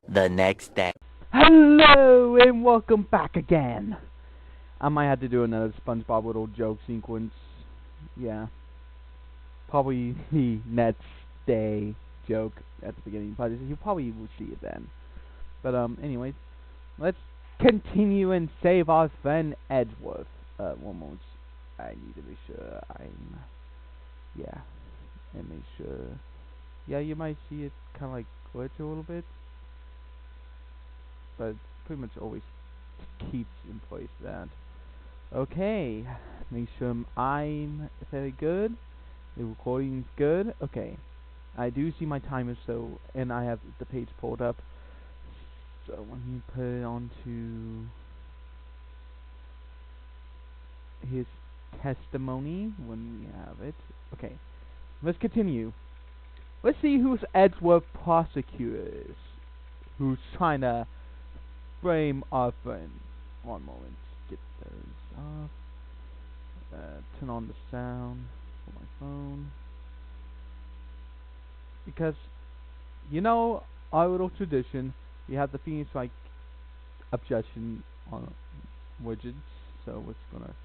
the next day. Hello and welcome back again. I might have to do another SpongeBob little joke sequence. Yeah. Probably the next day joke at the beginning, but you probably will see it then. But anyways, let's continue and save our friend Edgeworth. One moment. I need to make sure yeah. And make sure. Yeah, you might see it kind of like glitch a little bit, but pretty much always keeps in place that. Okay, make sure I'm very good. The recording's good. Okay, I do see my timer, so and I have the page pulled up. So let me put it onto his testimony when we have it. Okay, let's continue. Let's see who's Edgeworth prosecutor is. Who's trying to frame our friend. One moment. Get those off. Turn on the sound for my phone. Because, you know, our little tradition, we have the Phoenix Wright objection on widgets. So we're just gonna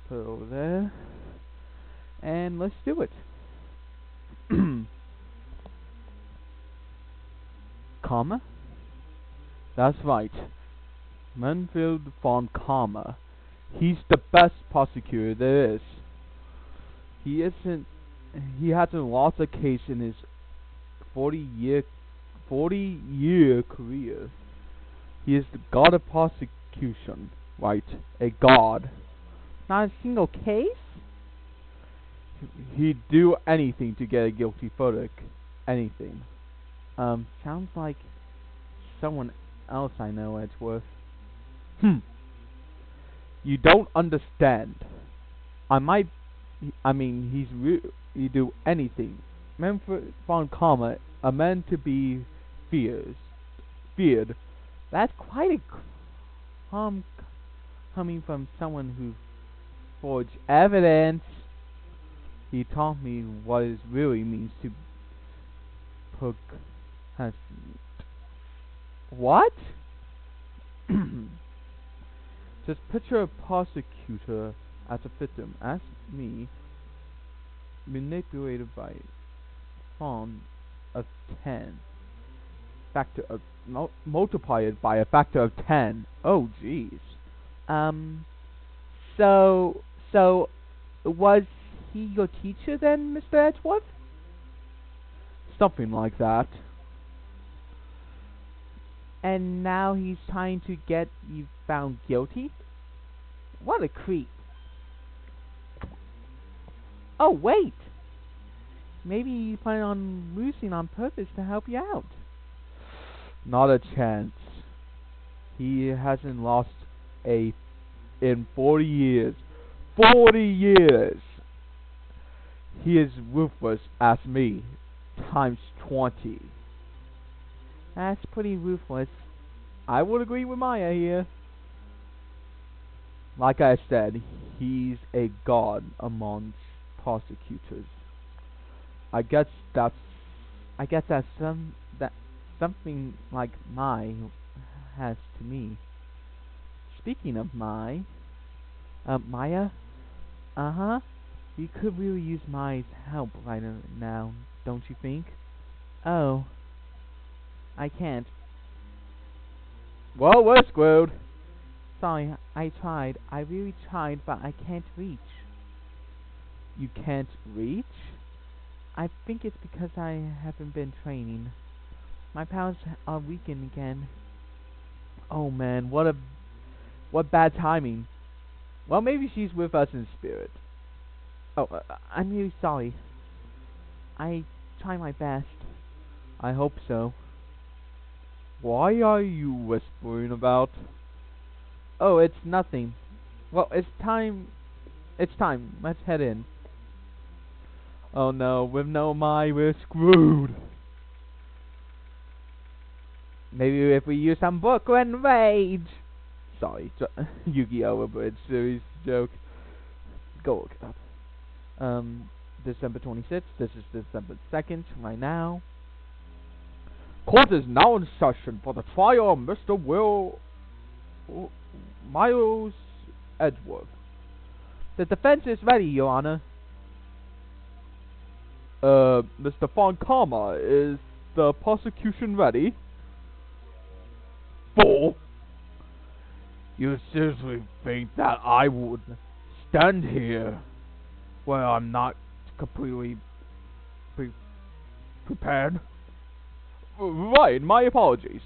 put it over there. And let's do it. Comma? That's right. Manfield von Comma. He's the best prosecutor there is. He hasn't lost a case in his 40-year career. He is the god of prosecution, right? A god. Not a single case? He'd do anything to get a guilty verdict. Anything. Sounds like someone else I know, Edgeworth. You don't understand. He'd do anything. Manfred von Comma, a man to be feared. That's quite a coming from someone who forged evidence. He taught me what it really means to procrastinate. What? Just picture a prosecutor as a victim, as me, manipulated by font of 10. Factor of multiplied by a factor of 10. Oh, jeez. So was he your teacher then, Mr. Edgeworth? Something like that. And now he's trying to get you found guilty? What a creep. Oh, wait! Maybe you plan on losing on purpose to help you out. Not a chance. He hasn't lost in 40 years. 40 years! He is ruthless as me, times 20. That's pretty ruthless. I would agree with Maya here. Like I said, he's a god amongst prosecutors. I guess that's something like Mai has to me. Speaking of Maya, we could really use Mai's help right now, don't you think? Oh. I can't. Well, we're screwed. Sorry, I tried. I really tried, but I can't reach. You can't reach? I think it's because I haven't been training. My powers are weakened again. Oh man, what bad timing. Well, maybe she's with us in spirit. Oh, I'm really sorry. I try my best. I hope so. Why are you whispering about? Oh, it's nothing. Well, it's time. It's time. Let's head in. Oh no, with no Mai, we're screwed. Maybe if we use some Brooklyn Rage. Sorry, Yu-Gi-Oh! Abridged series joke. Go look it up. December 26th. This is December 2nd, right now. Court is now in session for the trial of Mr. Miles Edgeworth. The defense is ready, Your Honor. Mr. Fonkama, is the prosecution ready? Fool! You seriously think that I would stand here where I'm not completely prepared? Right, my apologies.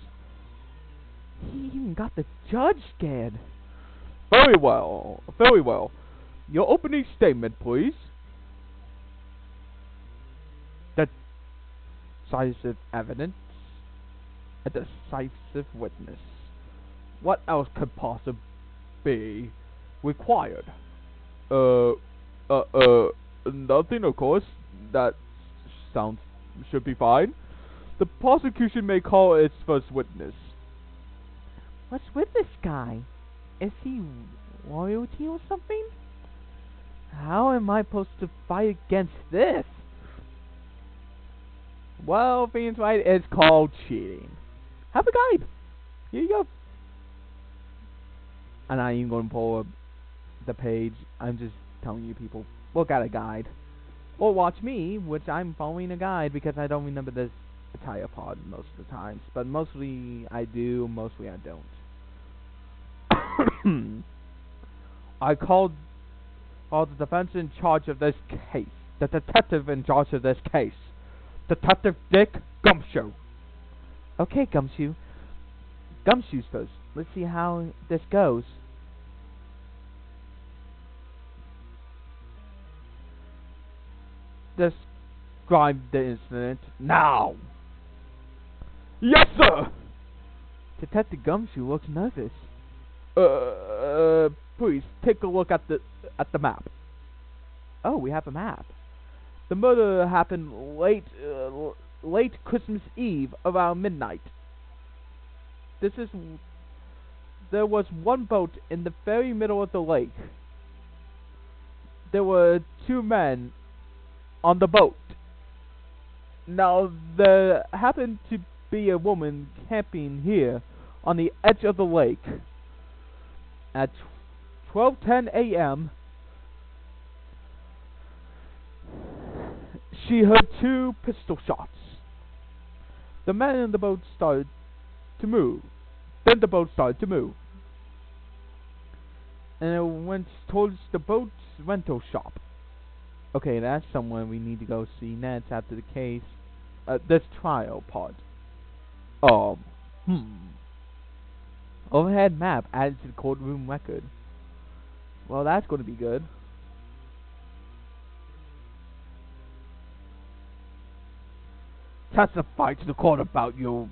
He even got the judge scared. Very well, very well. Your opening statement, please. Decisive evidence. A decisive witness. What else could possibly be required? Nothing, of course. That should be fine. The prosecution may call its first witness. What's with this guy? Is he royalty or something? How am I supposed to fight against this? Well, Phoenix Wright, it's called cheating. Have a guide. Here you go. I'm not even going to pull up the page. I'm just telling you people, look at a guide. Or watch me, which I'm following a guide because I don't remember this entire part most of the times. But mostly I do, mostly I don't. I called the defense in charge of this case. The detective in charge of this case. Detective Dick Gumshoe. Okay, Gumshoe. Gumshoe's first. Let's see how this goes. Describe the incident now. Yes, sir. Detective Gumshoe looks nervous. Please take a look at the map. Oh, we have a map. The murder happened late Christmas Eve around midnight. There was one boat in the very middle of the lake. There were two men on the boat. Now, there happened to be a woman camping here on the edge of the lake. At 12:10 a.m., she heard two pistol shots. The men in the boat started to move. Then the boat started to move. And it went towards the boat's rental shop. Okay, that's someone we need to go see next after the case. This trial part. Overhead map added to the courtroom record. Well, that's going to be good. Testify to the court about your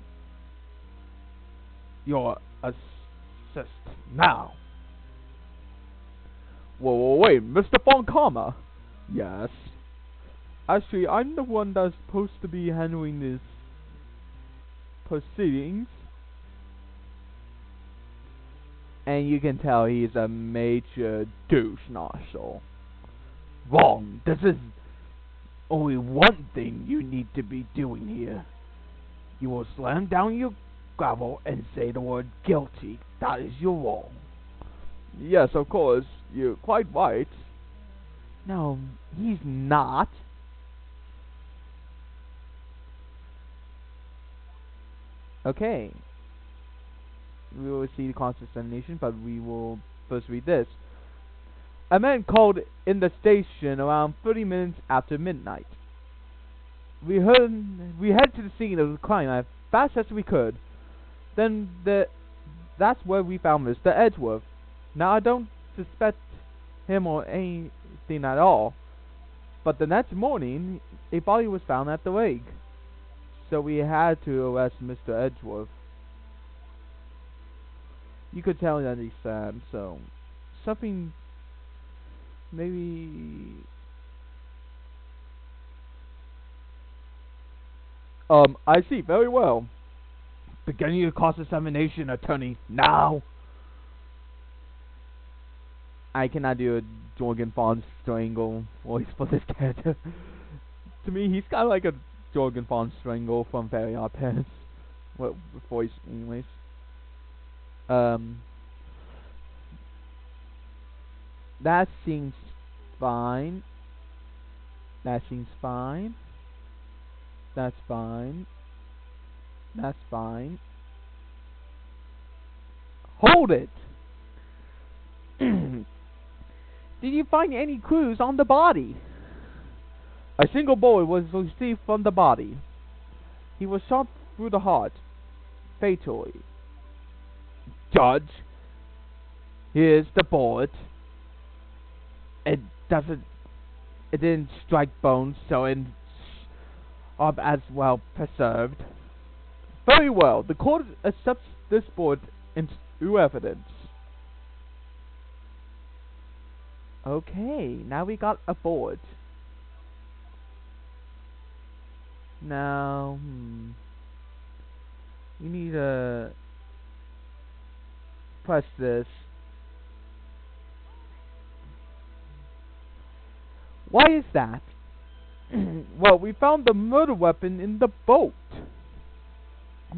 assist now. Wait, Mr. Fonkama? Yes. Actually, I'm the one that's supposed to be handling this proceedings. And you can tell he's a major douche nozzle. Wrong. This is only one thing you need to be doing here. You will slam down your gavel and say the word guilty. That is your role. Yes, of course. You're quite right. No, he's not. Okay. We will see the cross-examination, but we will first read this. A man called in the station around 30 minutes after midnight. We head to the scene of the crime as fast as we could. Then that's where we found Mr. Edgeworth. Now I don't suspect him or anything at all, but the next morning a body was found at the lake. So we had to arrest Mr. Edgeworth. You could tell that he's sad, so something maybe I see, very well. Beginning your cross-examination, attorney, now. I cannot do a Jorgen Von Strangle voice for this character. To me, he's kind of like a Jorgen Von Strangle from Very Odd Parents. Well, voice, anyways. That seems fine. That seems fine. That's fine. That's fine. Hold it! Did you find any clues on the body? A single bullet was received from the body. He was shot through the heart, fatally. Judge, here's the bullet. It didn't strike bones, so it's as well preserved. Very well. The court accepts this bullet into evidence. Okay, now we got a bullet. Now, we need to press this. Why is that? Well, we found the murder weapon in the boat.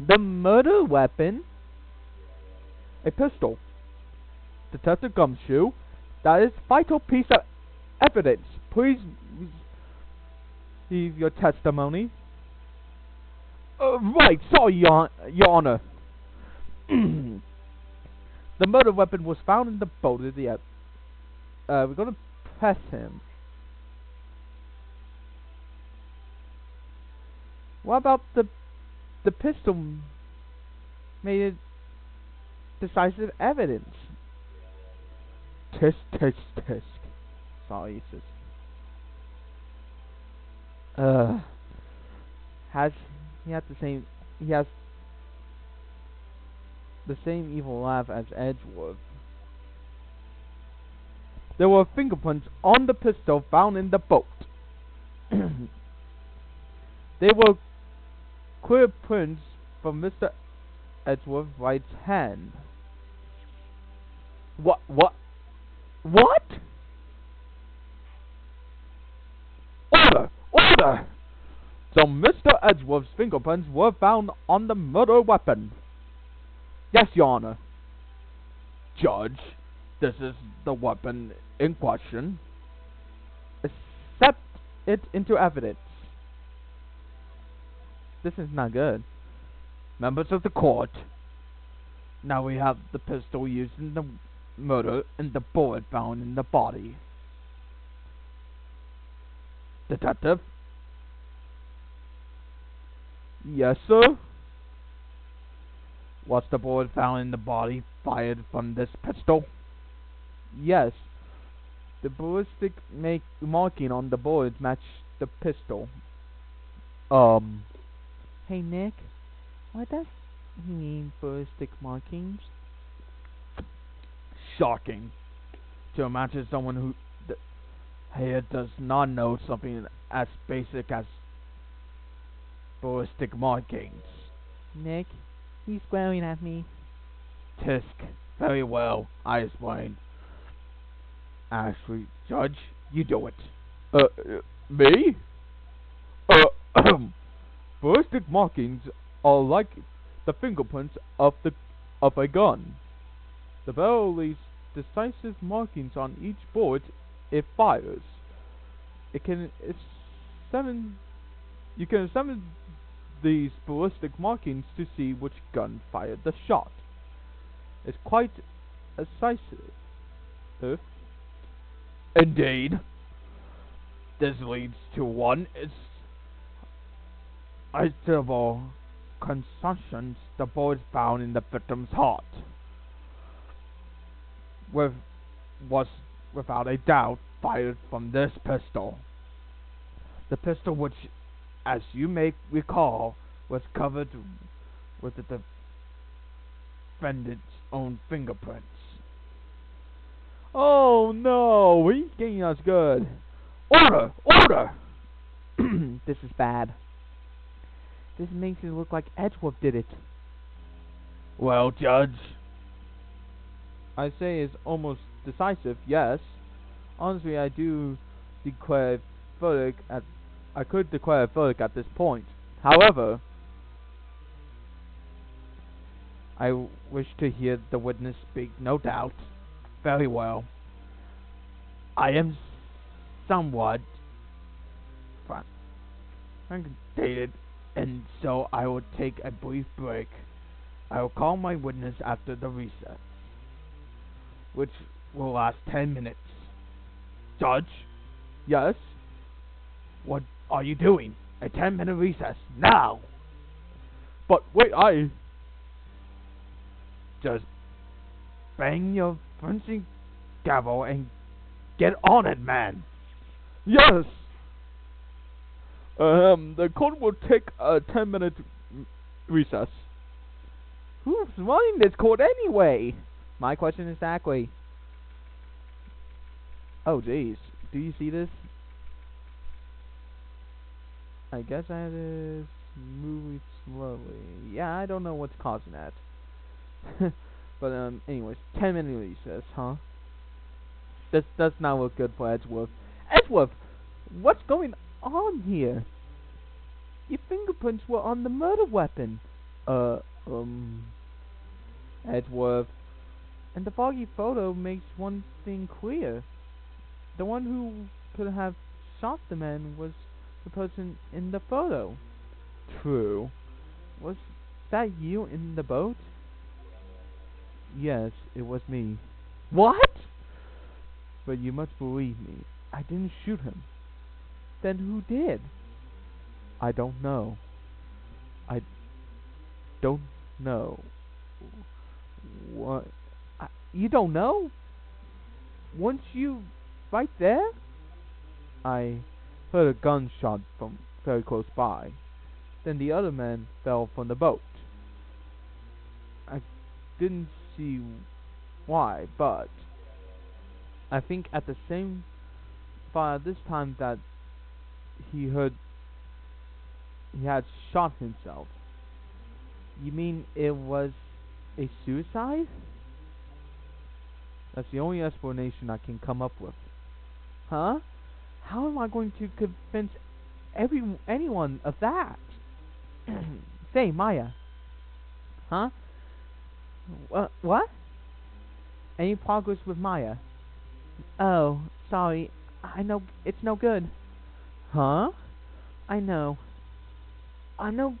The murder weapon? A pistol. Detective Gumshoe, that is vital piece of evidence. Please leave your testimony. Right, sorry, Your Honor. The murder weapon was found in the boat. We're gonna press him. What about the pistol made it decisive evidence? Tisk, tisk, tisk. Sorry, it's just... He has the same evil laugh as Edgeworth. There were fingerprints on the pistol found in the boat. They were clear prints from Mr. Edgeworth Wright's hand. What? Order! So Mr. Edgeworth's fingerprints were found on the murder weapon. Yes, Your Honor. Judge, this is the weapon in question. Accept it into evidence. This is not good. Members of the court, now we have the pistol used in the murder and the bullet found in the body. Detective? Yes, sir? Was the bullet found in the body fired from this pistol? Yes. The ballistic marking on the bullet matched the pistol. Hey, Nick. What does he mean, ballistic markings? Shocking. To imagine someone who here does not know something as basic as ballistic markings. Nick, he's glaring at me. Tisk. Very well. I explain. Ashley, Judge, you do it. Me? Ballistic markings are like the fingerprints of a gun. The barrel leaves decisive markings on each bullet it fires. You can examine these ballistic markings to see which gun fired the shot. It's quite decisive. Indeed. This leads to one identifiable consumptions the bullet found in the victim's heart. Was without a doubt fired from this pistol. The pistol which, as you may recall, was covered with the defendant's own fingerprints. Oh no, he's getting us good. Order! This is bad. This makes it look like Edgeworth did it. Well, Judge, I say it's almost decisive, yes. Honestly, I could declare a verdict at... this point. However, I wish to hear the witness speak, no doubt. Very well. I am somewhat frustrated, and so I will take a brief break. I will call my witness after the recess, which will last 10 minutes. Judge? Yes? What are you doing? A 10-minute recess, now! But wait, just bang your fencing gavel and get on it, man! Yes! The court will take a 10-minute recess. Who's running this court anyway? My question exactly. Oh, jeez. Do you see this? I guess I had to move slowly. Yeah, I don't know what's causing that. But, anyways, 10-minute recess, huh? This does not look good for Edgeworth. Edgeworth! What's going on here? Your fingerprints were on the murder weapon. Edgeworth. And the foggy photo makes one thing clear. The one who could have shot the man was the person in the photo. True. Was that you in the boat? Yes, it was me. What? But you must believe me. I didn't shoot him. Then who did? I don't know. I don't know. What? You don't know? Weren't you right there? I heard a gunshot from very close by. Then the other man fell from the boat. I didn't see why, but I think at the same fire this time that he had shot himself. You mean it was a suicide? That's the only explanation I can come up with. Huh? How am I going to convince anyone of that? Say, Maya. Huh? What? Any progress with Maya? Oh, sorry. I know it's no good. Huh? I know. I'm no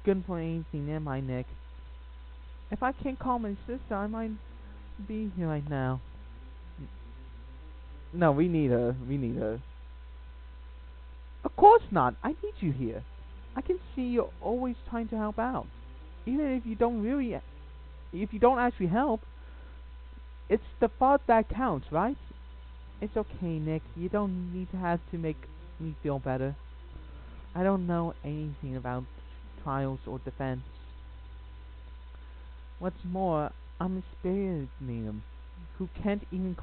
good for anything, am I, Nick? If I can't call my sister, I might be here right now. No, we need her. We need her. Of course not. I need you here. I can see you're always trying to help out. Even if you don't actually help, it's the thought that counts, right? It's okay, Nick. You don't need to have to make me feel better. I don't know anything about trials or defense. What's more, I'm a spirit medium who can't even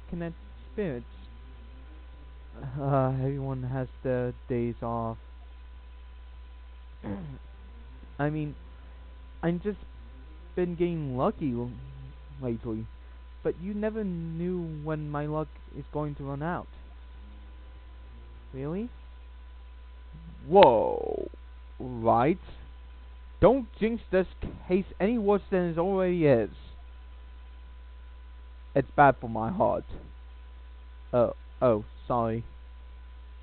connect spirits. Everyone has their days off. I mean, I've just been getting lucky lately, but you never knew when my luck is going to run out. Really? Whoa. Right? Don't jinx this case any worse than it already is. It's bad for my heart. Oh, sorry.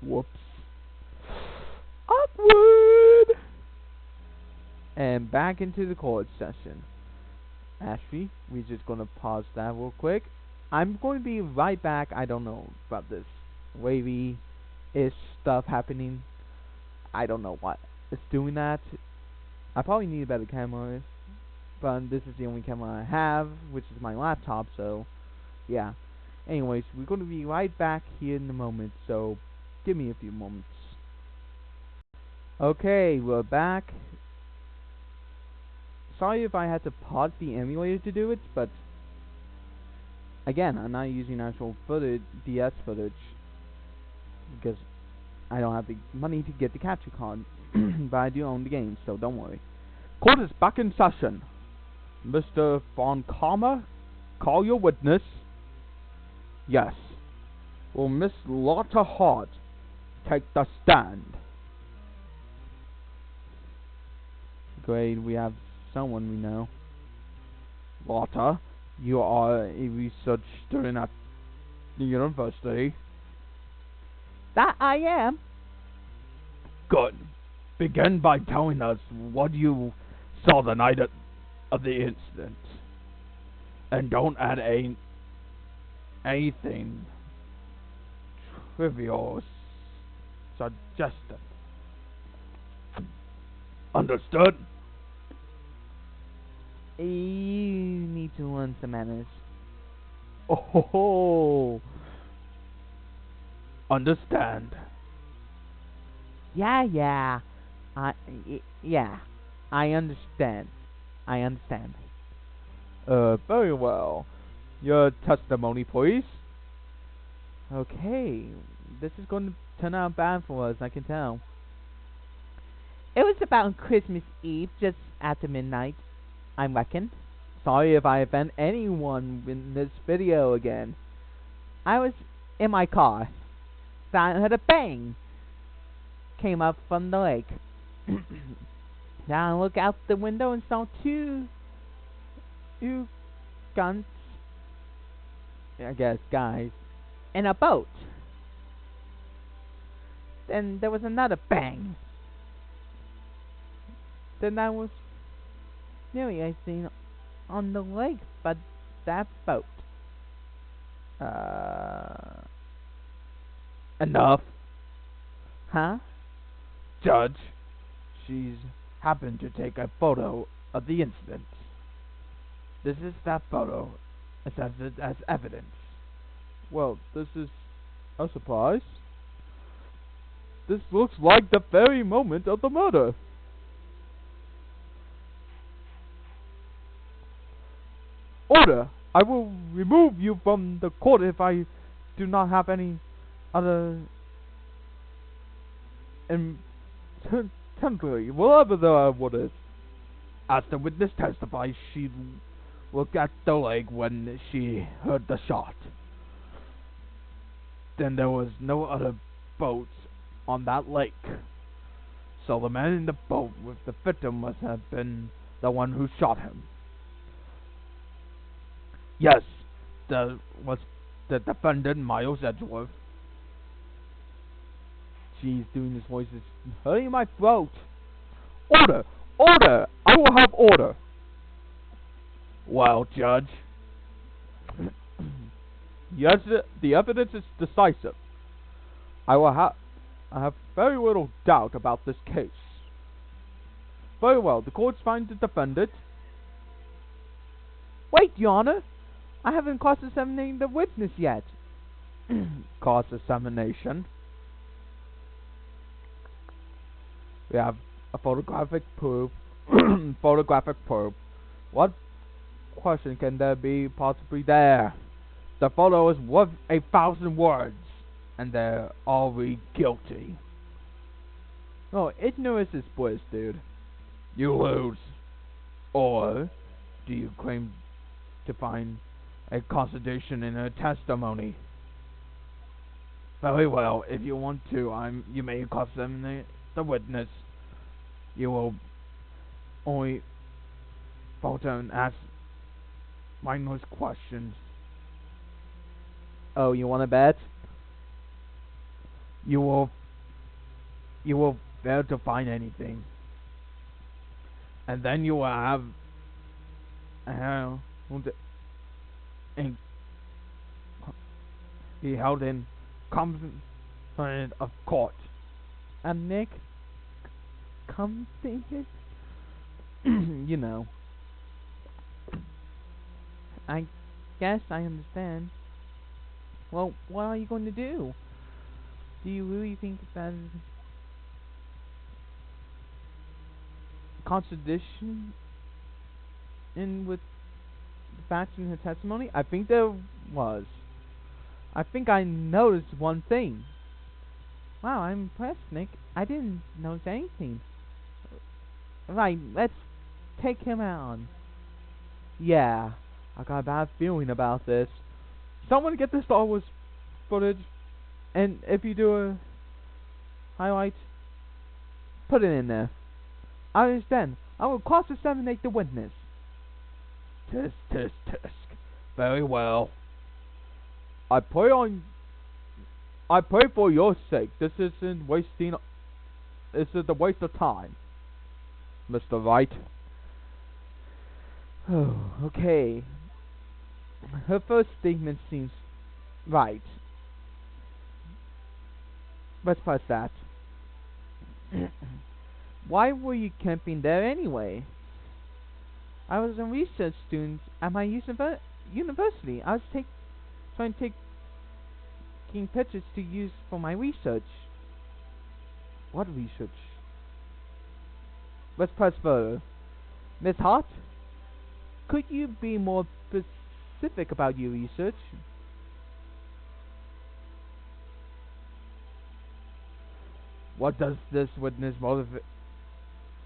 Whoops. Awkward! And back into the court session. Actually, we're just gonna pause that real quick. I'm going to be right back. I don't know about this wavy-ish stuff happening. I don't know what it's doing that. I probably need a better camera, but this is the only camera I have, which is my laptop, so yeah. Anyways, we're going to be right back here in a moment, so give me a few moments. Okay, we're back. Sorry if I had to pause the emulator to do it, but again, I'm not using actual footage, DS footage, because I don't have the money to get the capture card, but I do own the game, so don't worry. Court is back in session. Mr. Von Karma, call your witness. Yes. Will Miss Lotta Hart take the stand? great. We have someone we know. Lotta, you are a research student at the university. That I am. Good. Begin by telling us what you saw the night of the incident. And don't add anything trivial or suggestive. Understood? You need to learn some manners. Oh, understand. Yeah. Yeah. I understand. Very well. Your testimony, please. Okay. This is going to turn out bad for us, I can tell. It was about Christmas Eve, just after midnight, I reckon. Sorry if I offend anyone in this video again. I was in my car. Then I heard a bang. Came up from the lake. Then I looked out the window and saw two guns, I guess, guys, in a boat. Then there was another bang. Then I was nearly, I seen, on the lake, but that boat. Enough. Huh? Judge, she's happened to take a photo of the incident. This is that photo. It says it as evidence. Well, this is a surprise. This looks like the very moment of the murder. Order! I will remove you from the court if I do not have any other temporary, whatever the word is. As the witness testifies, she looked at the lake when she heard the shot. Then there was no other boats on that lake. So the man in the boat with the victim must have been the one who shot him. Yes, that was the defendant, Miles Edgeworth. She's doing this voice is hurting my throat. Order! Order! I will have order. Well, Judge. Yes, the evidence is decisive. I have very little doubt about this case. Very well, the courts find the defendant. Wait, Your Honor. I haven't cross-examined the witness yet. Cross-examination? We have a photographic proof. Photographic proof. What question can there be possibly there? The photo is worth 1,000 words, and they're all read guilty. Oh, ignorance is bliss, dude. You lose. Or do you claim to find a contradiction in her testimony? Very well. If you want to, you may cross-examine the witness. You will only falter and ask mindless questions. Oh, you want to bet? You will fail to find anything, and then you will have be held in contempt of court. And Nick, come think it. You know. I guess I understand. Well, what are you going to do? Do you really think that contradiction in with the facts in her testimony? I think there was. I think I noticed one thing. Wow, I'm impressed, Nick. I didn't notice anything. Right, let's take him out. Yeah, I got a bad feeling about this. Someone get the Star Wars footage, and if you do a highlight, put it in there. I understand. I will cross-examine the witness. Tisk, tisk, tisk. Very well. I pray for your sake. This isn't a waste of time, Mr. Wright. Oh, okay. Her first statement seems right. Let's press that. Why were you camping there anyway? I was a research student at my university. I was trying to taking pictures to use for my research. What research? Let's press further. Miss Hart, could you be more specific about your research? What does this witness motive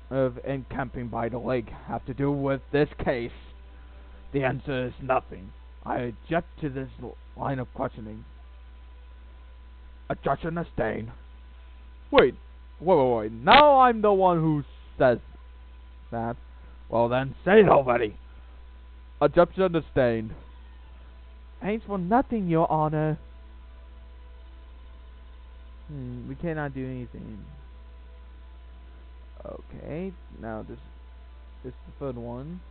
of encamping by the lake have to do with this case? The answer is nothing. I object to this line of questioning. Objection sustained. Wait. Now I'm the one who says that. Well then, say it already. Objection sustained. Thanks for nothing, Your Honor. We cannot do anything. Okay, now this is the third one.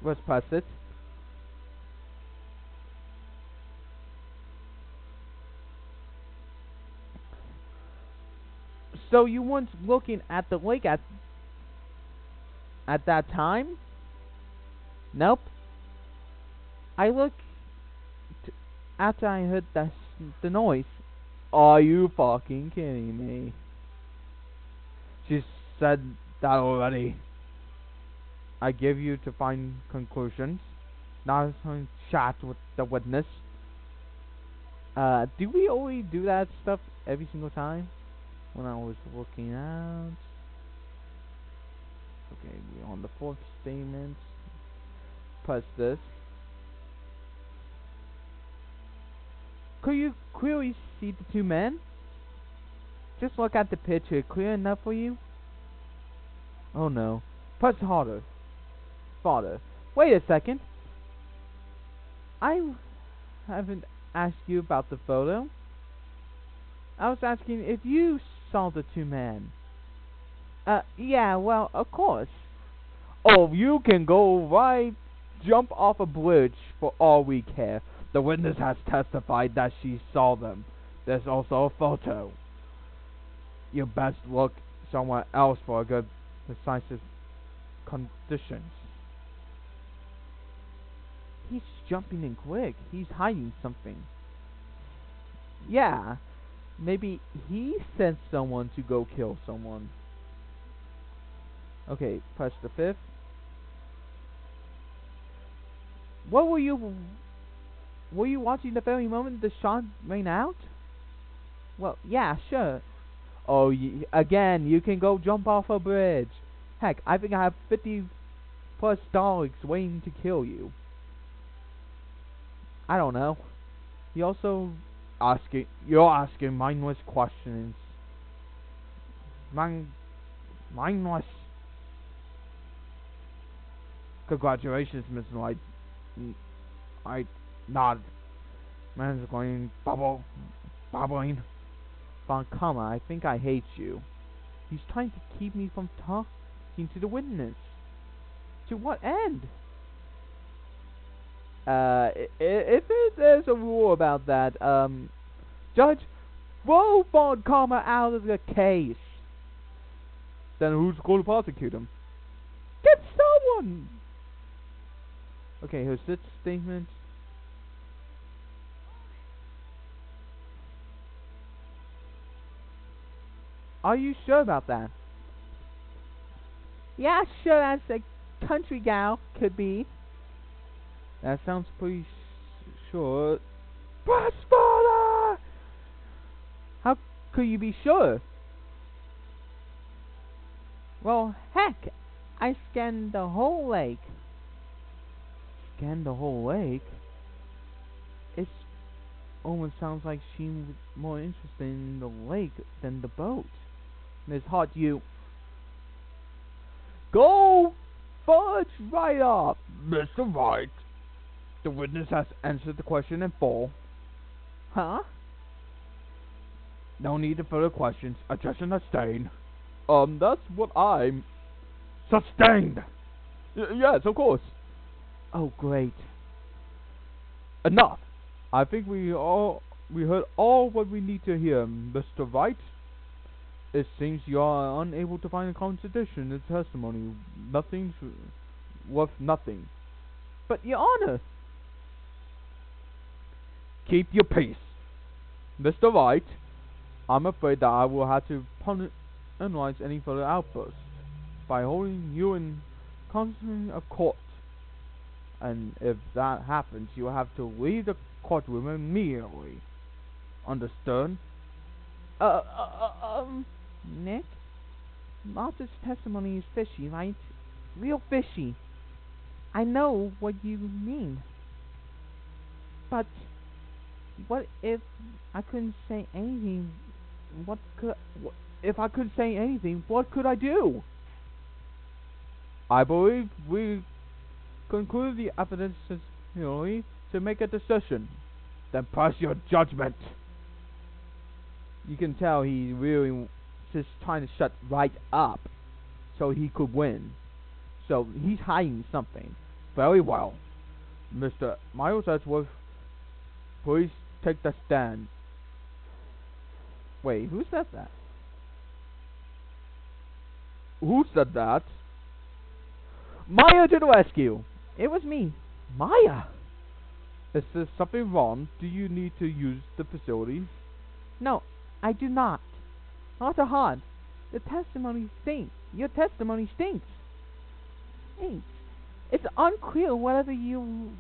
Let's press it. So you weren't looking at the lake at that time? Nope. I looked after I heard the noise. Are you fucking kidding me? She said that already. I give you to find conclusions, not some chat with the witness. Do we always do that stuff every single time? When I was looking out. Okay, we're on the fourth statement. Press this. Could you clearly see the two men? Just look at the picture. Clear enough for you? Oh no. Press harder. Farther. Wait a second. I haven't asked you about the photo. I was asking if you saw the two men. Yeah, well, of course. Oh, you can go right, jump off a bridge for all we care. The witness has testified that she saw them. There's also a photo. You best look somewhere else for a good, decisive conditions. He's jumping in quick. He's hiding something. Yeah. Maybe he sent someone to go kill someone. Okay, press the fifth. What were you watching the very moment the shot rang out? Well, yeah, sure. Oh, again, you can go jump off a bridge. Heck, I think I have $50+ dogs waiting to kill you. I don't know. You're asking mindless questions. Mindless. Congratulations, Miss White. I nod. Man's going bubbling. Von Kammer, I think I hate you. He's trying to keep me from talking to the witness. To what end? If there's a rule about that, Judge, throw Von Kammer out of the case. Then who's going to prosecute him? Get someone! Okay, here's this statement. Are you sure about that? Yeah, sure as a country gal could be. That sounds pretty sure. Press further! How could you be sure? Well, heck, I scanned the whole lake. Scanned the whole lake? It almost sounds like she was more interested in the lake than the boat. Miss Hart, you Go fudge right up, Mr. Wright. The witness has answered the question in full. Huh? No need for further questions. Objection sustained. That's what I'm... Sustained! Yes, of course. Oh, great. Enough! I think we heard all what we need to hear, Mr. Wright. It seems you are unable to find a contradiction in the testimony. Nothing's worth nothing. But, Your Honor... Keep your peace. Mr. Wright, I'm afraid that I will have to analyze any further outbursts by holding you in contempt of court. And if that happens, you will have to leave the courtroom immediately. Understood? Nick? Martha's testimony is fishy, right? Real fishy. I know what you mean. But what if I couldn't say anything? If I couldn't say anything, what could I do? I believe we conclude the evidence sufficiently to make a decision. Then pass your judgment. You can tell he really just trying to shut right up so he could win. So he's hiding something. Very well. Mr. Miles Edgeworth, please take the stand. Wait, who said that? Who said that? Maya to the rescue! It was me. Maya! Is there something wrong? Do you need to use the facility? No, I do not. Arthur Hahn, the testimony stinks. Your testimony stinks. It's unclear whether you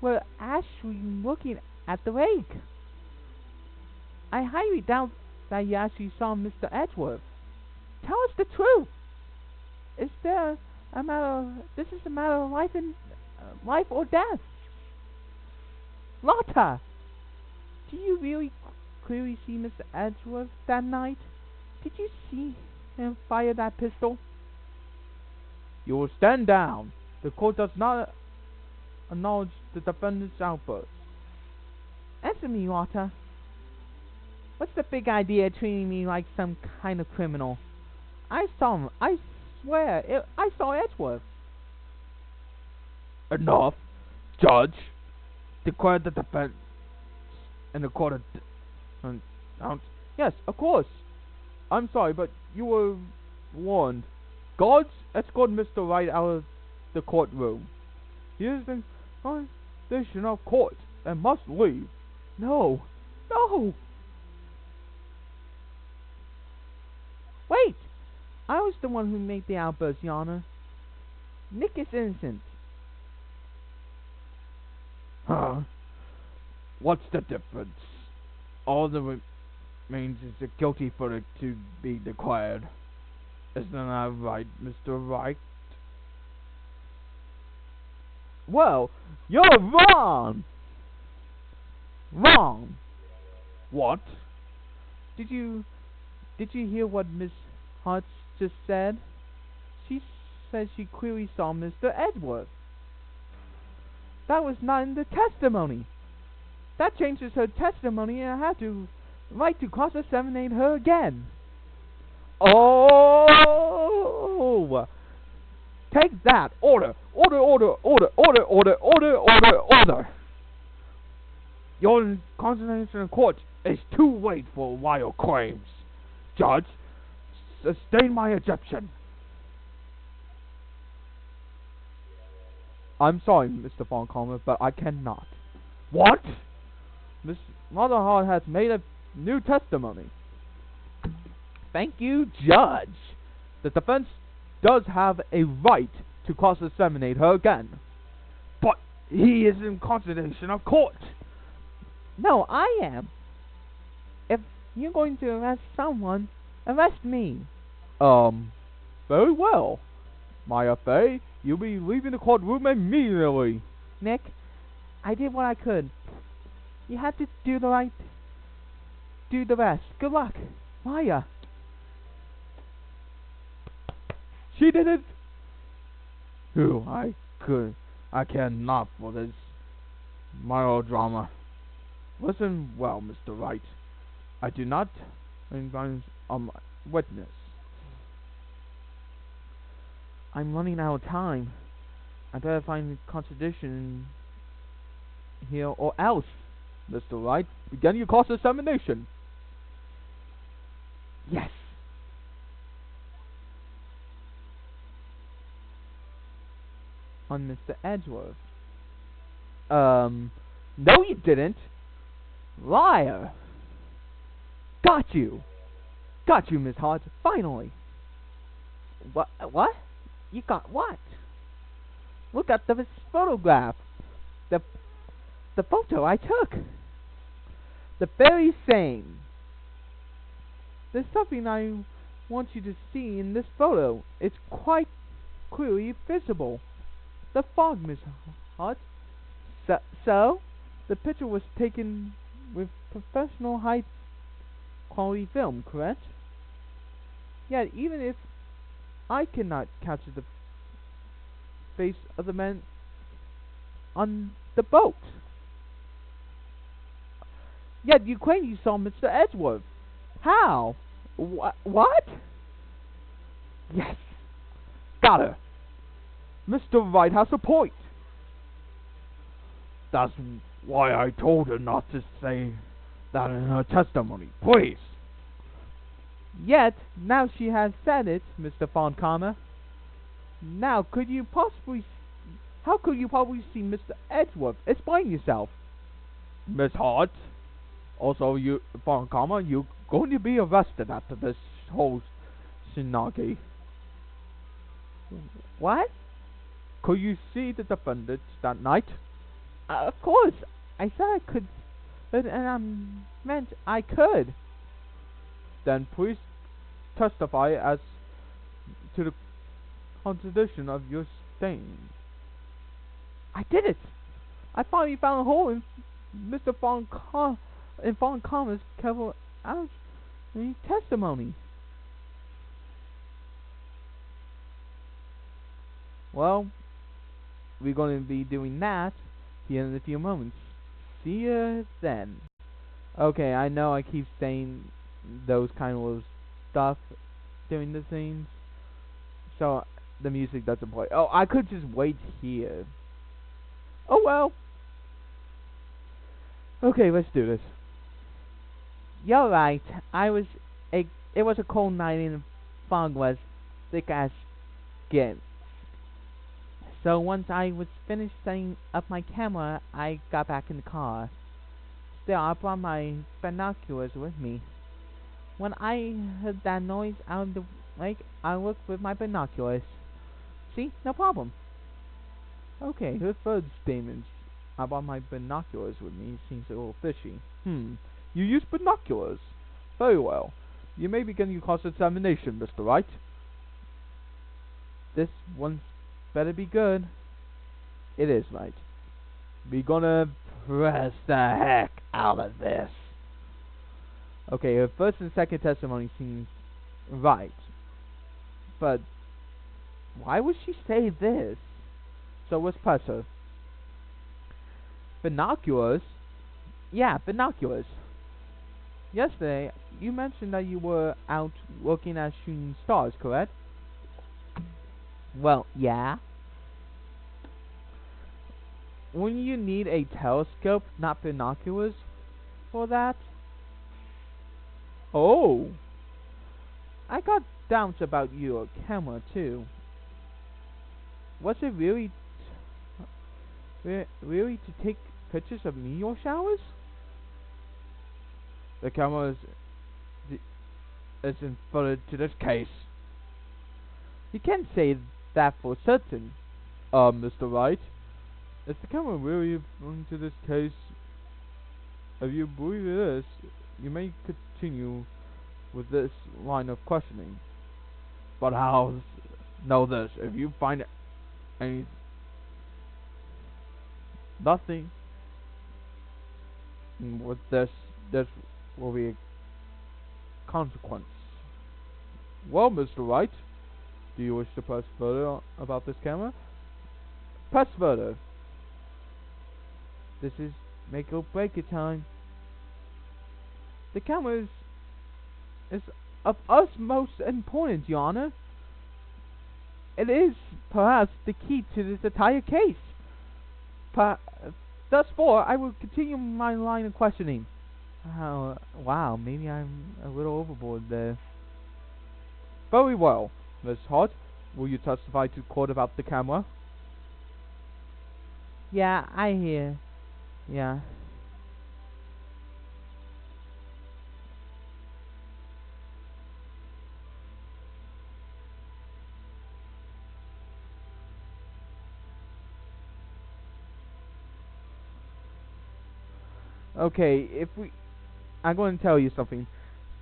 were actually looking at the lake. I highly doubt that you actually saw Mr. Edgeworth. Tell us the truth. This is a matter of life or death. Lotta, do you really clearly see Mr. Edgeworth that night? Did you see him fire that pistol? You will stand down. The court does not acknowledge the defendant's outburst. Answer me, Lotta. What's the big idea of treating me like some kind of criminal? I saw him. I swear, I saw Edgeworth. Enough. Judge, declare the defense in the court of... Yes, of course. I'm sorry, but you were warned. Guards, escort Mr. Wright out of the courtroom. He is in condition of court and must leave. No. Wait! I was the one who made the outburst, Your Honor. Nick is innocent. Huh? What's the difference? All that remains is a guilty verdict to be declared. Isn't that right, Mr. Wright? Well, you're wrong! Wrong! What? Did you hear what Miss Hart just said? She said she clearly saw Mr. Edgeworth. That was not in the testimony. That changes her testimony, and I have to right to cross-examine her again. Oh! Take that! Order! Your concentration in court is too late for wild claims. Judge, sustain my objection. I'm sorry, Mr. Von Coleman, but I cannot. What? Miss Mother Hart has made a new testimony. Thank you, Judge. The defense does have a right to cross-examine her again. But he is in contradiction of court. No, I am. If you're going to arrest someone, arrest me. Very well. Maya Fey, you'll be leaving the courtroom immediately. Nick, I did what I could. You had to do the rest. Good luck. Maya. She did it Phew, I cannot for this melodrama. Listen well, Mr. Wright. I do not advise on my witness. I'm running out of time. I better find a contradiction here or else. Mr. Wright, begin your cross-examination. Yes. On Mr. Edgeworth. No you didn't. Liar. Got you. Got you, Miss Hart, finally. What? You got what? Look at this photograph. The photo I took. The very same. There's something I want you to see in this photo. It's quite clearly visible. The fog, Miss Hart. So, the picture was taken with professional high-quality film, correct? Yet, even if I cannot capture the face of the man on the boat, yet you claim you saw Mr. Edgeworth. How? What? Yes. Got her. Mr. Wright has a point. That's why I told her not to say that in her testimony. Please. Yet, now she has said it, Mr. Foncomer. Now, how could you possibly see Mr. Edgeworth? Explain yourself. Miss Hart. Also, you, Foncomer, you're going to be arrested after this whole shenanigans. What? Could you see the defendants that night? Of course. I said I could, and I meant I could. Then please testify as to the contradiction of your statement. I did it. I finally found a hole in Mr. Foncomer's cover out testimony. Well, we're going to be doing that here in a few moments. See you then. Okay, I know I keep saying those kind of stuff during the scenes, so the music doesn't play. Oh, I could just wait here. Oh well. Okay, let's do this. You're right. It was a cold night and the fog was thick as skin. So once I was finished setting up my camera, I got back in the car. Still, I brought my binoculars with me. When I heard that noise out of the lake, I looked with my binoculars. See? No problem. Okay, her third statement, I brought my binoculars with me, seems a little fishy. You use binoculars? Very well. You may begin your cross-examination, Mr. Wright. This one's better be good. It is, right. We're gonna press the heck out of this. Okay, her first and second testimony seems right. But why would she say this? So let's press her. Binoculars? Yeah, binoculars. Yesterday, you mentioned that you were out looking at shooting stars, correct? Well, yeah. Wouldn't you need a telescope, not binoculars, for that? Oh. I got doubts about your camera, too. Was it really to take pictures of meteor showers? The camera isn't fitted to this case. You can't say that for certain, Mr. Wright. Is the camera really into this case? If you believe it is, you may continue with this line of questioning. But I'll know this: if you find nothing with this will be a consequence. Well, Mr. Wright, do you wish to press further about this camera? Press further. This is make or break it time. The camera is of utmost importance, Your Honor. It is perhaps the key to this entire case. Thus far, I will continue my line of questioning. Wow, maybe I'm a little overboard there. Very well, Miss Hart. Will you testify to court about the camera? Yeah, I hear. Yeah. Okay, I'm going to tell you something.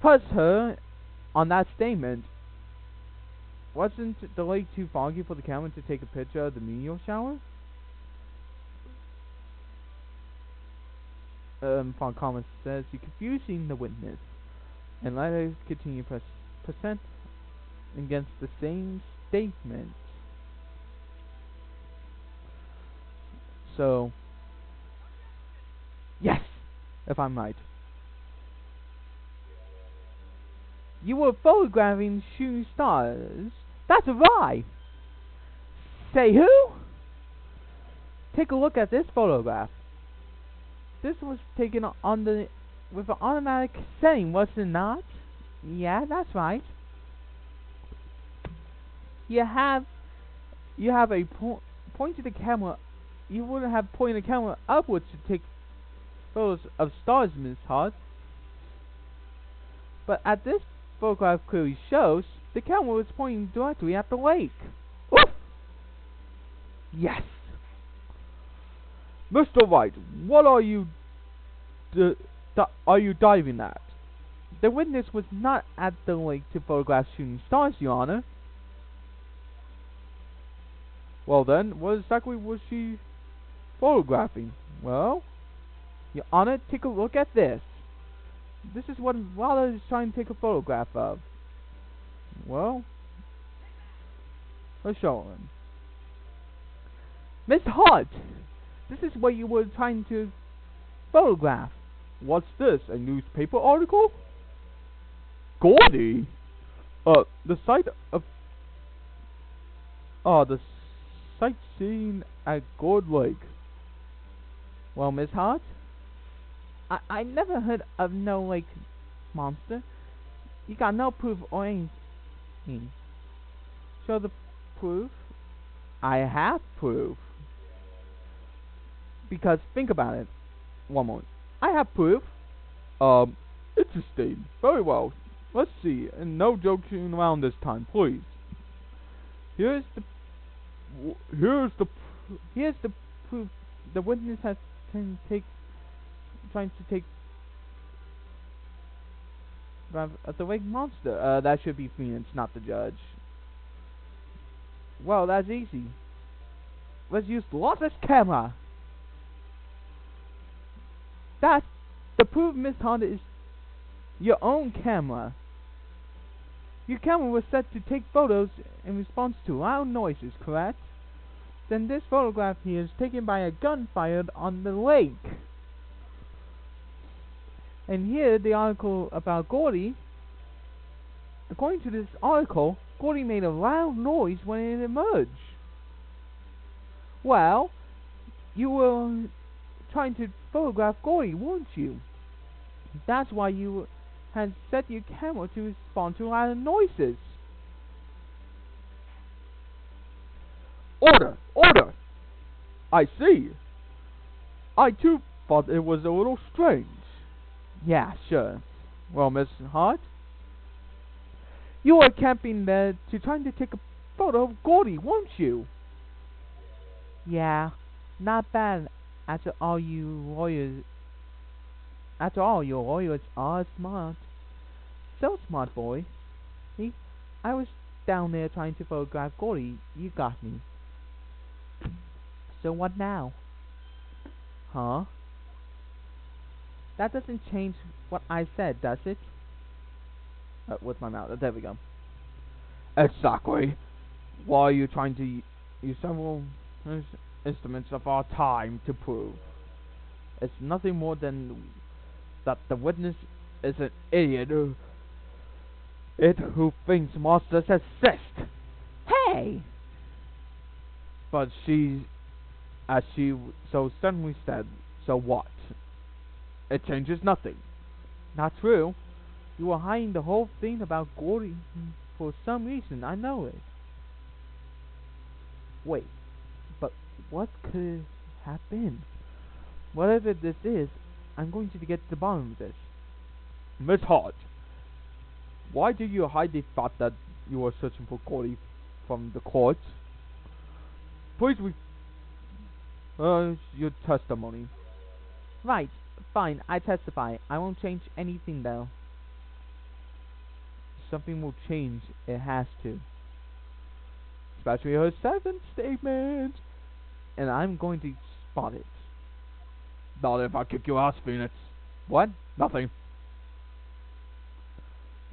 Plus her, on that statement, wasn't the lake too foggy for the camera to take a picture of the meteor shower? Font Comments says, you're confusing the witness. And let us continue percent against the same statement. So, yes, if I'm right. You were photographing shooting stars. That's a lie. Say who? Take a look at this photograph. This was taken with an automatic setting, was it not? Yeah, that's right. You have a pointed the camera. You wouldn't have pointed the camera upwards to take photos of stars, Miss Hart. But at this photograph clearly shows the camera was pointing directly at the lake. Oof! Yes. Mr. Wright, what are you diving at? The witness was not at the lake to photograph shooting stars, Your Honor. Well then, what exactly was she photographing? Well, Your Honor, take a look at this. This is what Walla is trying to take a photograph of. Well, let's show him. Miss Hart, this is what you were trying to photograph. What's this? A newspaper article? Gordy? The site of the sightseeing at Gourd Lake. Well, Miss Hart, I never heard of no lake monster. You got no proof or anything. Show the proof. I have proof. Because think about it. One moment. I have proof. Interesting. Very well. Let's see. And no joking around this time, please. Here's the proof. The witness has trying to take the lake monster. That should be Phoenix, not the judge. Well, that's easy. Let's use the lossless camera. That's the proof, Miss Honda, is your own camera. Your camera was set to take photos in response to loud noises, correct? Then this photograph here is taken by a gun fired on the lake. And here, the article about Gordy. According to this article, Gordy made a loud noise when it emerged. Well, you were trying to photograph Gordy, weren't you? That's why you had set your camera to respond to loud noises. Order! Order! I see. I too thought it was a little strange. Yeah, sure. Well, Miss Hart, you were camping there trying to take a photo of Gordy, weren't you? Yeah, not bad. After all, your lawyers are smart. So smart, boy. See, I was down there trying to photograph Gordy. You got me. So what now? Huh? That doesn't change what I said, does it? With my mouth. There we go. Exactly. Why are you trying to use several instruments of our time to prove. It's nothing more than that the witness is an idiot who thinks monsters exist. Hey! But as she so suddenly said, so what? It changes nothing. Not true. You were hiding the whole thing about Gordy for some reason. I know it. Wait, but what could it have been? Whatever this is, I'm going to get to the bottom of this. Miss Hart, why do you hide the fact that you were searching for Gordy from the court? Please your testimony. Right, fine, I testify. I won't change anything though. Something will change, it has to. Especially her seventh statement. And I'm going to spot it. Not if I kick your ass, Phoenix. What? Nothing.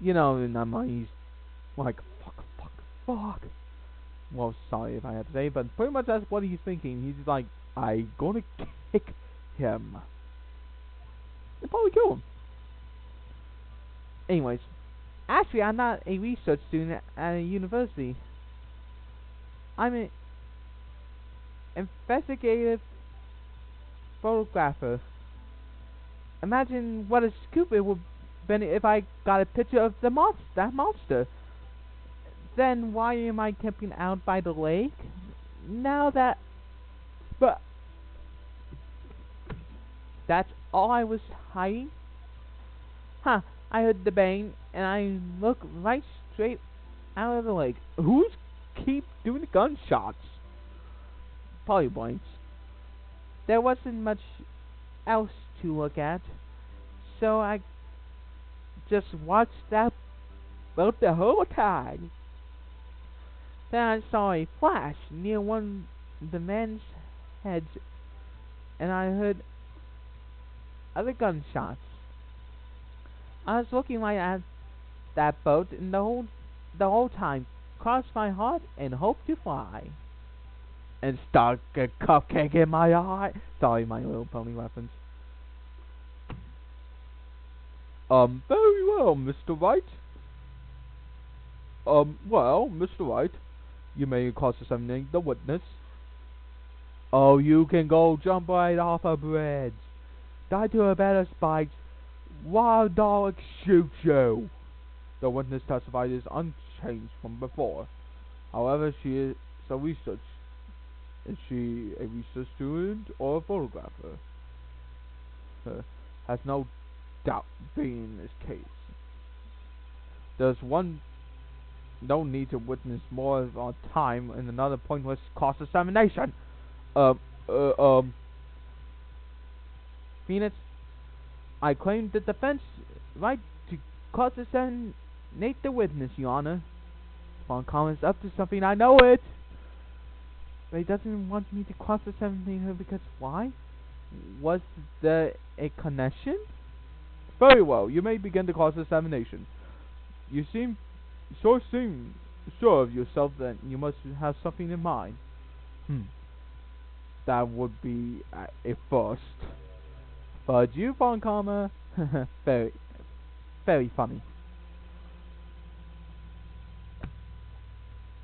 You know, in my mind, he's like, fuck. Well, sorry if I had to say, but pretty much that's what he's thinking. He's like, I'm gonna kick him. They'll probably kill him. Anyways, actually, I'm not a research student at a university. I'm an investigative photographer. Imagine what a scoop it would been if I got a picture of that monster. Then why am I camping out by the lake? But that's all I was hiding? Huh, I heard the bang, and I looked right straight out of the lake. Who's keep doing the gunshots? Probably blanks. There wasn't much else to look at, so I just watched that boat the whole time. Then I saw a flash near one of the men's heads, and I heard other gunshots. I was looking right at that boat, and the whole time crossed my heart and hoped to fly. And stuck a cupcake in my eye. Sorry, My Little Pony reference. Very well, Mr. Wright. Well, Mr. Wright, you may cross-examine the witness. Oh, you can go jump right off a bridge. Die to a better spikes. Wild dog shoot you. The witness testified is unchanged from before. However, she is a research. Is she a research student or a photographer? Has no doubt being in this case. There's no need to witness more of our time and another pointless cross-examination. Phoenix, I claim the defense right to cross-examine the witness, Your Honor. Von Collins up to something, I know it. But he doesn't want me to cross-examine her because why? Was there a connection? Very well, you may begin the cross-examination. You seem sure of yourself that you must have something in mind. That would be a first. But you, Von Karma, very, very funny.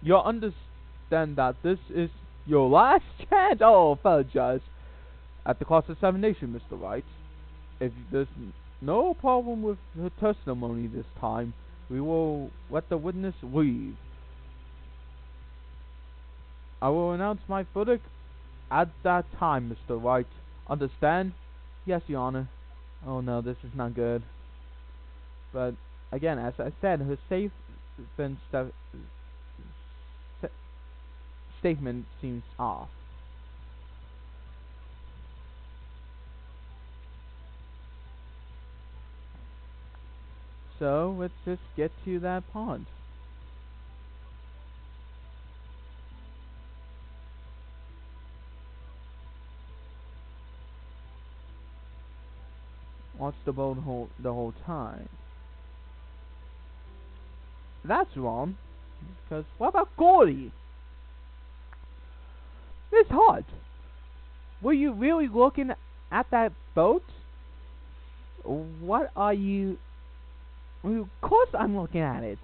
You'll understand that this is your last chance. Oh, apologize. At the cross-examination, Mr. Wright. If there's no problem with her testimony this time, we will let the witness leave. I will announce my verdict at that time, Mr. Wright. Understand? Yes, Your Honor. Oh no, this is not good. But again, as I said, her statement seems off. So let's just get to that pond. Watch the boat the whole time. That's wrong. Because what about Gordy? It's hot. Were you really looking at that boat? What are you... Well, of course I'm looking at it.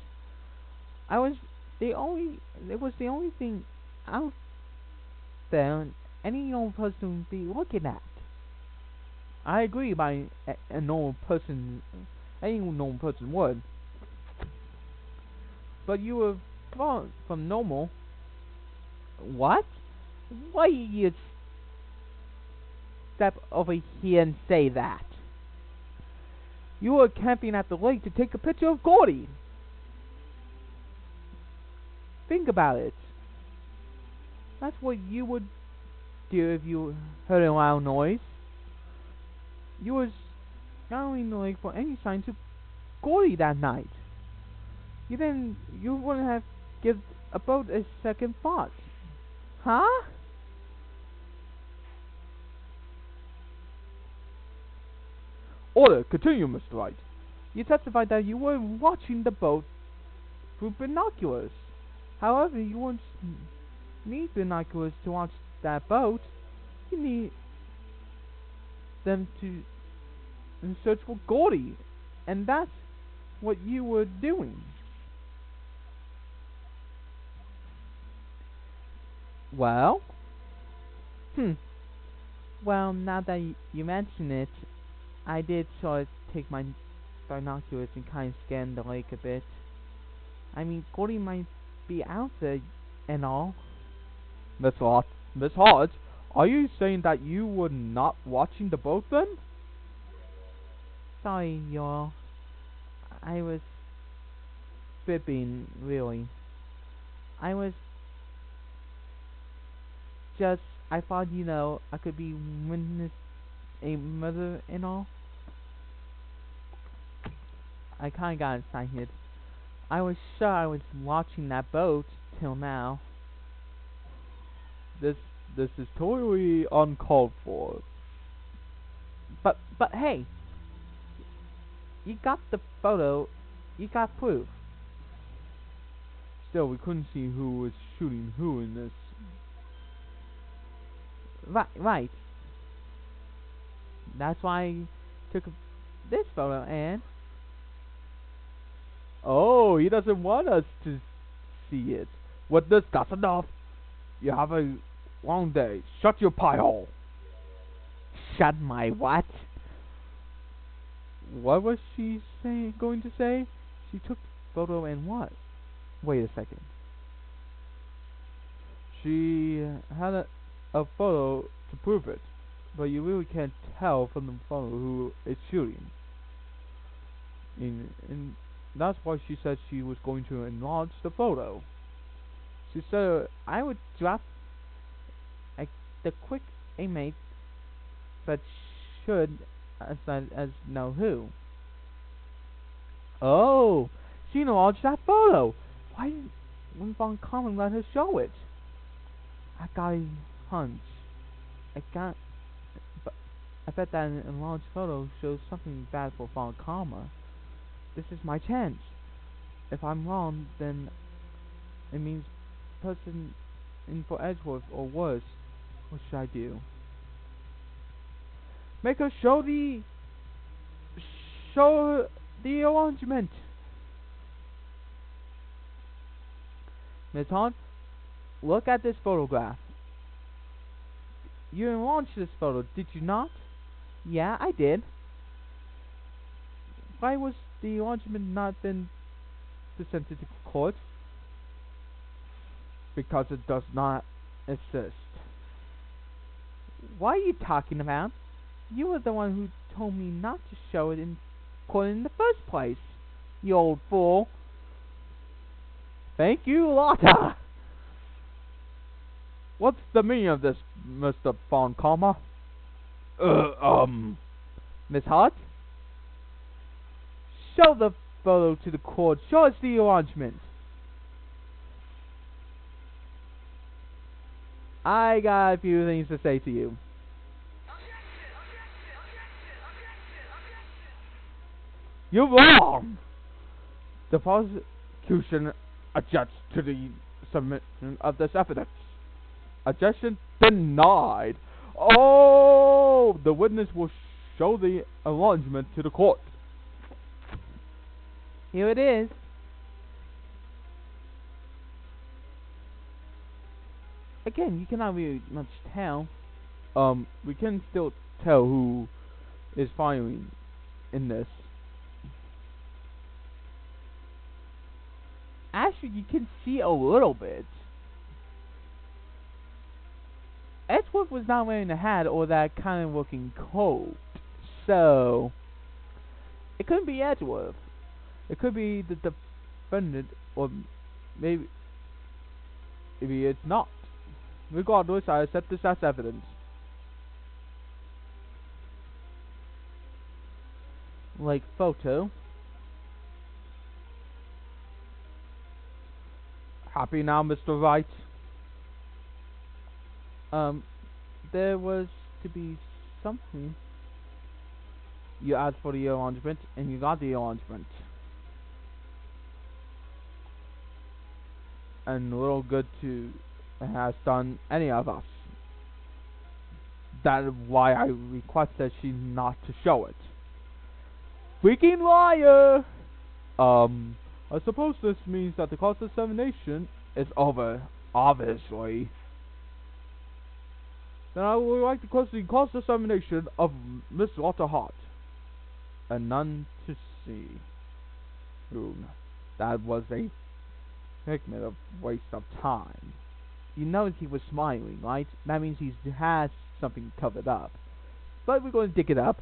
I was the only... It was the only thing out there any normal person would be looking at. I agree by a normal person... Any normal person would. But you were far from normal. What? Why you step over here and say that? You were camping at the lake to take a picture of Gordy. Think about it. That's what you would do if you heard a loud noise. You was scouring the lake for any signs of Gordy that night. You wouldn't have given a boat a second thought. Huh? Order, continue, Mr. Wright. You testified that you were watching the boat through binoculars. However, you won't need binoculars to watch that boat. You need them to search for Gordy, and that's what you were doing. Well? Well, now that you mention it, I did sort of take my binoculars and kind of scan the lake a bit. I mean, Gordy might be out there and all. Miss Hodge, are you saying that you were not watching the boat then? Sorry, y'all. I was fibbing, really. I was just, I thought, I could be witness a murder and all. I kinda got excited. I was sure I was watching that boat till now. This is totally uncalled for. But hey, you got the photo, you got proof. Still, we couldn't see who was shooting who in this. Right. That's why I took this photo and... Oh, he doesn't want us to see it. With this, that's enough. You have a long day. Shut your pie hole. Shut my what? What was she going to say? She took the photo and what? Wait a second. She had a photo to prove it, but you really can't tell from the photo who is shooting. And that's why she said she was going to enlarge the photo. She said I would drop the quick inmate, but should as know who. Oh, she enlarged that photo. Why didn't Von Common let her show it? I got a hunch. I bet that an enlarged photo shows something bad for Von Karma. This is my chance. If I'm wrong, then it means person in for Edgeworth or worse. What should I do? Make her show the arrangement. Miss Hunt, look at this photograph. You enlarged this photo, did you not? Yeah, I did. Why was the enlargement not then presented to court? Because it does not exist. What are you talking about? You were the one who told me not to show it in court in the first place, you old fool. Thank you, Lotta. What's the meaning of this, Mr. Von Karma? Miss Hart? Show the photo to the court. Show us the arrangement. I got a few things to say to you. You're wrong! The prosecution objects to the submission of this evidence. Objection denied. Oh, the witness will show the enlargement to the court. Here it is. Again, you cannot really much tell. We can still tell who is firing in this. Actually, you can see a little bit. Edgeworth was not wearing a hat or that kind of looking coat, so it couldn't be Edgeworth. It could be the defendant, or maybe it's not. Regardless, I accept this as evidence. Like photo. Happy now, Mr. Wright? There was to be something. You asked for the arrangement, and you got the arrangement. And little good to has done any of us. That is why I requested she not to show it. Freaking liar! I suppose this means that the cross-examination is over, obviously. Then I would like to close the cross-examination of Miss Walter Hart. And none to see. Ooh, that was a figment of waste of time. You noticed he was smiling, right? That means he has something covered up. But we're going to dig it up.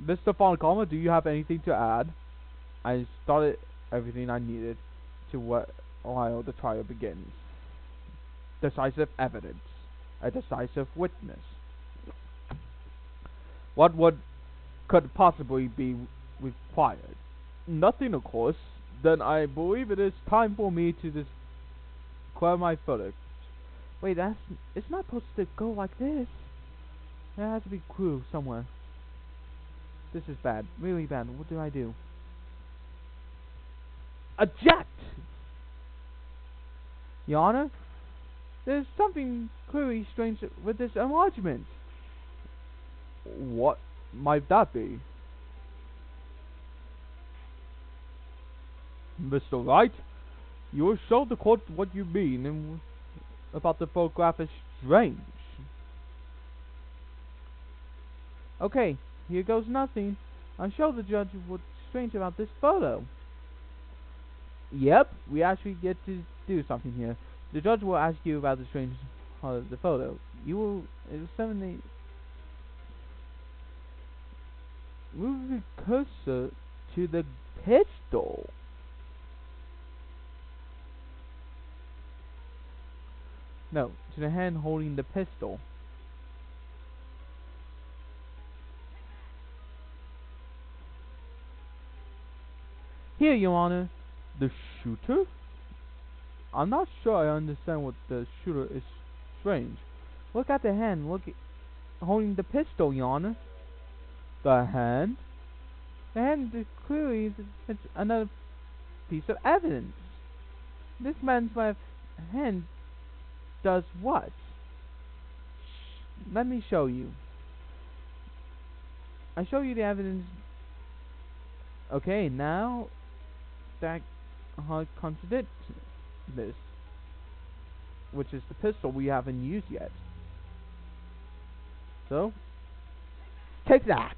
Mr. Foncalma, do you have anything to add? I started everything I needed to while the trial begins. Decisive evidence. A decisive witness. What could possibly be required? Nothing, of course. Then I believe it is time for me to declare my verdict. Wait, it's not supposed to go like this. There has to be a clue somewhere. This is bad, really bad. What do I do? Object! Your Honor, there's something clearly strange with this enlargement. What might that be? Mr. Wright, you will show the court what you mean and about the photograph is strange. Okay, here goes nothing. I'll show the judge what's strange about this photo. Yep, we actually get to do something here. The judge will ask you about the strange part of the photo. You will examine move the cursor to the pistol. No, to the hand holding the pistol. Here, Your Honor. The shooter? I'm not sure I understand what the shooter is strange. Look at the hand. Look at holding the pistol, Your Honor. The hand? The hand is clearly it's another piece of evidence. This man's left hand does what? Let me show you. I show you the evidence. Okay, now that contradicts this, which is the pistol we haven't used yet. So, take that.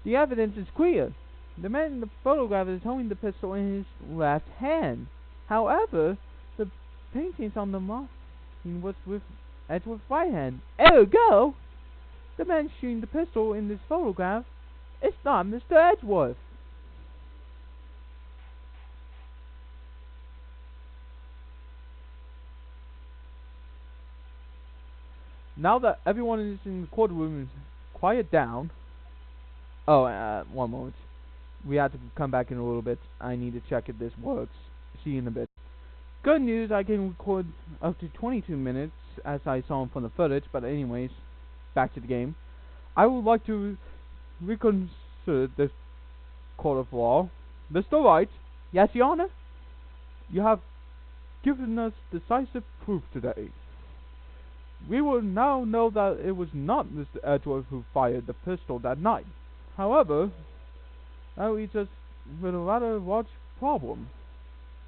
The evidence is clear. The man in the photograph is holding the pistol in his left hand. However, the paintings on the marking was with Edgeworth's right hand. Ergo, the man shooting the pistol in this photograph is not Mr. Edgeworth. Now that everyone is in the courtroom is quiet down. Oh, one moment. We have to come back in a little bit. I need to check if this works. See you in a bit. Good news, I can record up to 22 minutes as I saw from the footage, but anyways, back to the game. I would like to reconsider this court of law. Mr. Wright, Yes, Your Honor? you have given us decisive proof today. We will now know that it was not Mr. Edgeworth who fired the pistol that night. However, that leaves us with a rather large problem.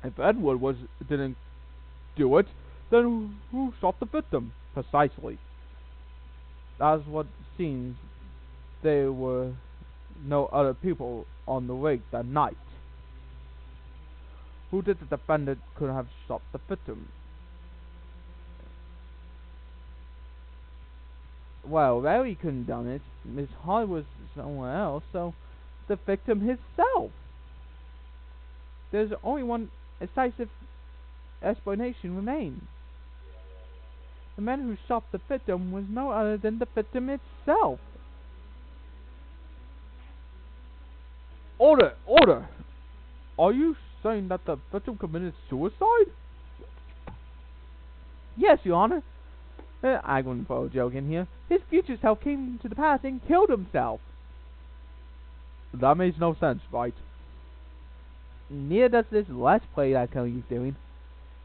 If didn't do it, then who shot the victim? Precisely. That's what seems. There were no other people on the rig that night. Who did the defendant could have shot the victim? Well, Larry couldn't done it. Miss Hart was somewhere else, so the victim himself. There's only one decisive explanation remains. The man who shot the victim was no other than the victim itself. Order! Order! Are you saying that the victim committed suicide? Yes, Your Honor. I wouldn't throw a joke in here. His future self came to the past and killed himself. That makes no sense, right? Neither does this Let's Play that Cody's doing.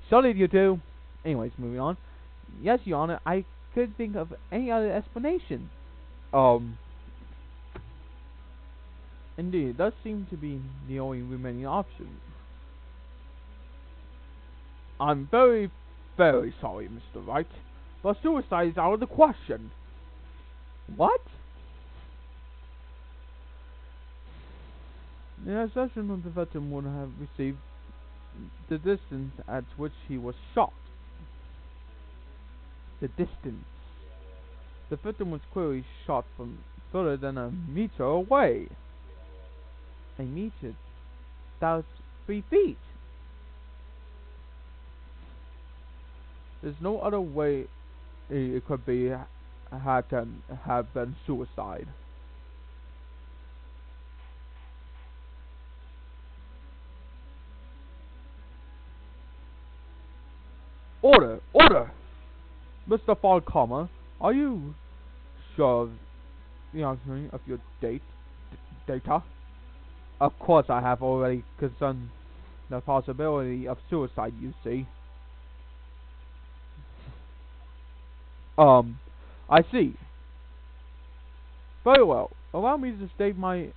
Surely you do. Anyways, moving on. Yes, Your Honor, I couldn't think of any other explanation. Indeed, it does seem to be the only remaining option. I'm very, very sorry, Mr. Wright, but suicide is out of the question. What? The assertion of the victim would have received the distance at which he was shot. The distance. The victim was clearly shot from further than a meter away. A meter? That's 3 feet. There's no other way it could be have been suicide. Order! Order! Mr. Falcomer, are you sure of the answering of your data? Of course I have already concerned the possibility of suicide, you see. I see. Very well. Allow me to state my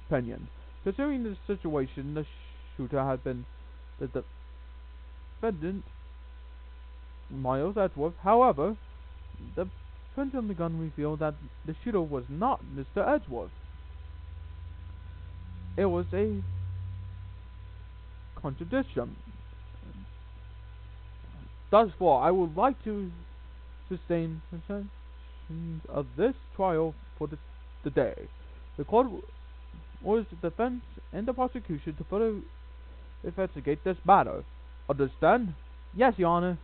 opinion. Considering the situation, the shooter had been the defendant, Miles Edgeworth. However, the print on the gun revealed that the shooter was not Mr. Edgeworth. It was a contradiction. Thus far, I would like to sustain possession of this trial for the day. The court orders the defense and the prosecution to further investigate this matter. Understand? Yes, Your Honor.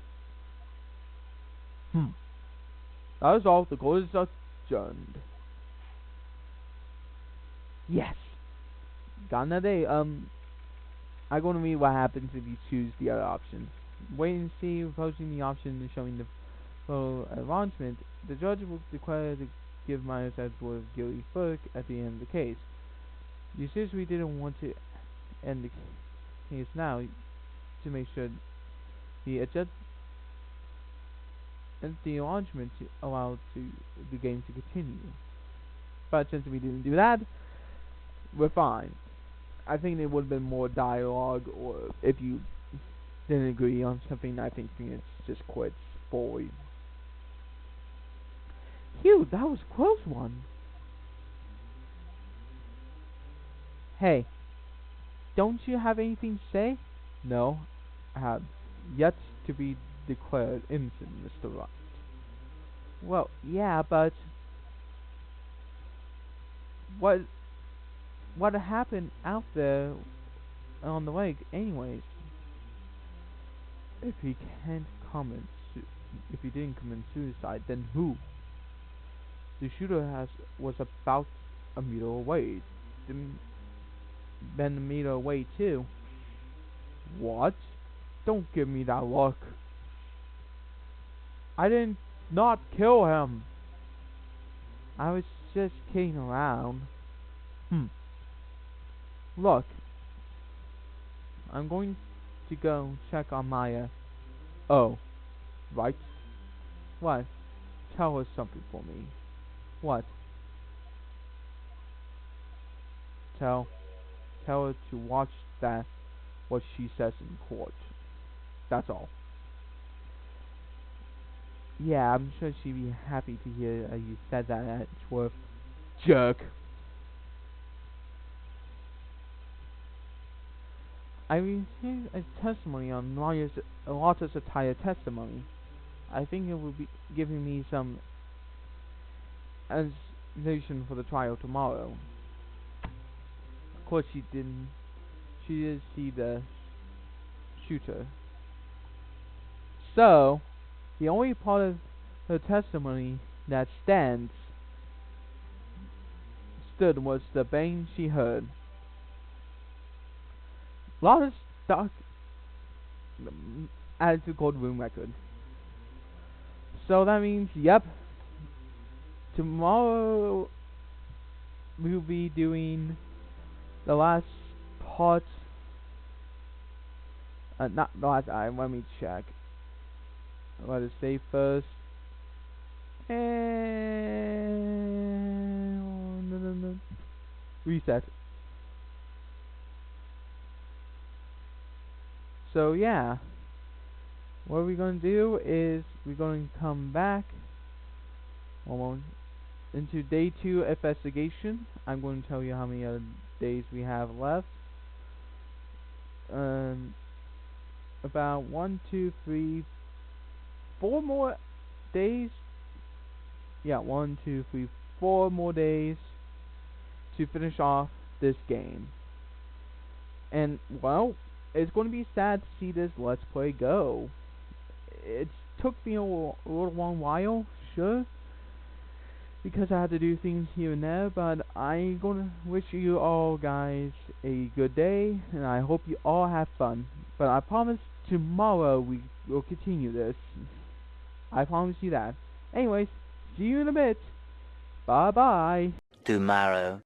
That is all. The court is adjourned. Yes. Got another day. I'm going to read what happens if you choose the other option. Wait and see. Opposing the option is showing the full arrangement. The judge will declare to give Myers Edgeworth guilty verdict at the end of the case. You seriously didn't want to end the case now to make sure the judge and the arrangement to allow the game to continue. But since we didn't do that, we're fine. I think there would have been more dialogue, or if you didn't agree on something, I think Phoenix just quits fully. Phew, that was a close one. Hey, don't you have anything to say? No, I have yet to be declared innocent, Mr. Wright. Well, yeah, but what happened out there on the lake, anyways? If he didn't commit suicide, then who? The shooter was about a meter away. Been a meter away too. What? Don't give me that look. I did not kill him. I was just kidding around. Look, I'm going to go check on Maya. Oh, right. What? Tell her something for me. What? Tell her to watch that what she says in court. That's all. Yeah, I'm sure she'd be happy to hear you said that at Schwartz. Jerk. I received a testimony on Lotta's entire testimony. I think it will be giving me some explanation for the trial tomorrow. Of course, she didn't. She did see the shooter. So, the only part of her testimony that stood was the bang she heard. Lotta's stuck added to the courtroom record. So that means, yep, tomorrow we'll be doing the last part. Not the last item, let me check. Let us save first. And reset. So yeah, what we're going to do is we're going to come back into day 2 investigation. I'm going to tell you how many other days we have left. About 1, 2, 3, 4 more days. Yeah, 1, 2, 3, 4 more days to finish off this game. And well, it's going to be sad to see this Let's Play go. It took me a little long while, sure, because I had to do things here and there, but I'm going to wish you all guys a good day, and I hope you all have fun. But I promise tomorrow we will continue this. I promise you that. Anyways, see you in a bit. Bye bye. Tomorrow.